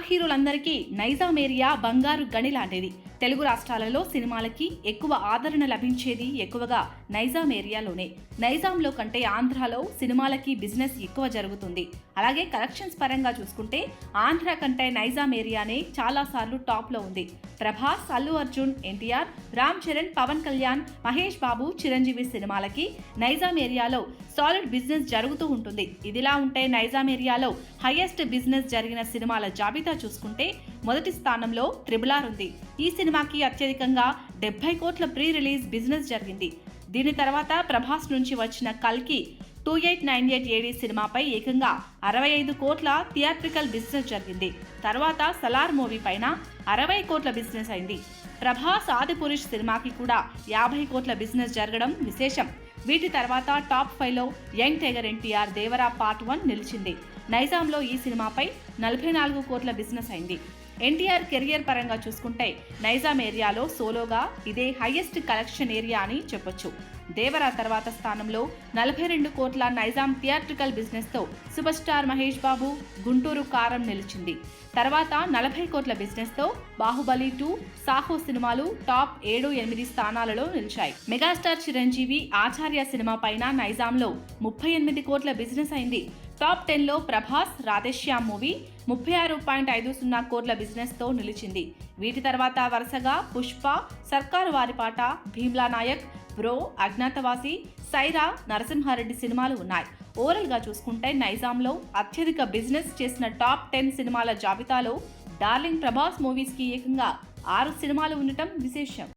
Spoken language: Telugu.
స్టార్ హీరోలందరికీ నైజాం ఏరియా బంగారు గని లాంటిది. తెలుగు రాష్ట్రాలలో సినిమాలకి ఎక్కువ ఆదరణ లభించేది ఎక్కువగా నైజాం ఏరియాలోనే. నైజాంలో కంటే ఆంధ్రాలో సినిమాలకి బిజినెస్ ఎక్కువ జరుగుతుంది. అలాగే కలెక్షన్స్ పరంగా చూసుకుంటే ఆంధ్ర కంటే నైజాం ఏరియానే చాలా సార్లు టాప్ లో ఉంది. ప్రభాస్, అల్లు అర్జున్, ఎన్టీఆర్, రామ్ చరణ్, పవన్ కళ్యాణ్, మహేష్ బాబు, చిరంజీవి సినిమాలకి నైజాం ఏరియాలో సాలిడ్ బిజినెస్ జరుగుతూ ఉంటుంది. ఇదిలా ఉంటే నైజాం ఏరియాలో హైయెస్ట్ బిజినెస్ జరిగిన సినిమాల జాబితా చూసుకుంటే మొదటి స్థానంలో RRR ఉంది. ఈ సినిమాకి అత్యధికంగా 70 కోట్ల ప్రీ రిలీజ్ బిజినెస్ జరిగింది. దీని తర్వాత ప్రభాస్ నుంచి వచ్చిన కల్కి 2898 AD సినిమాపై ఏకంగా 65 కోట్ల థియేట్రికల్ బిజినెస్ జరిగింది. తర్వాత సలార్ మూవీ పైన 60 కోట్ల బిజినెస్ అయింది. ప్రభాస్ ఆదిపురుష్ సినిమాకి కూడా 50 కోట్ల బిజినెస్ జరగడం విశేషం. వీటి తర్వాత టాప్ 5లో young tiger NTR Devara part 1 నిలిచింది. నైజాంలో ఈ సినిమాపై 44 కోట్ల బిజినెస్ అయింది. ఎన్టీఆర్ కెరియర్ పరంగా చూసుకుంటే నైజాం ఏరియాలో సోలోగా ఇదే హైయెస్ట్ కలెక్షన్ ఏరియా అని చెప్పొచ్చు. దేవరా తర్వాత స్థానంలో 42 కోట్ల నైజాం థియేట్రికల్ బిజినెస్తో సూపర్ స్టార్ మహేష్ బాబు గుంటూరు కారం నిలిచింది. తర్వాత 40 కోట్ల బిజినెస్తో బాహుబలి 2, సాహో సినిమాలు టాప్ 7-8 స్థానాలలో నిలిచాయి. మెగాస్టార్ చిరంజీవి ఆచార్య సినిమా పైన నైజాంలో 38 కోట్ల బిజినెస్ అయింది. టాప్ 10లో ప్రభాస్ రాధేశ్యామ్ మూవీ 36.50 కోట్ల బిజినెస్తో నిలిచింది. వీటి తర్వాత వరుసగా పుష్ప, సర్కారు వారిపాట, భీమ్లా నాయక్, బ్రో, అజ్ఞాతవాసి, సైరా, నరసింహారెడ్డి సినిమాలు ఉన్నాయి. ఓవరాల్గా చూసుకుంటే నైజాంలో అత్యధిక బిజినెస్ చేసిన టాప్ 10 సినిమాల జాబితాలో డార్లింగ్ ప్రభాస్ మూవీస్కి ఏకంగా 6 సినిమాలు ఉండటం విశేషం.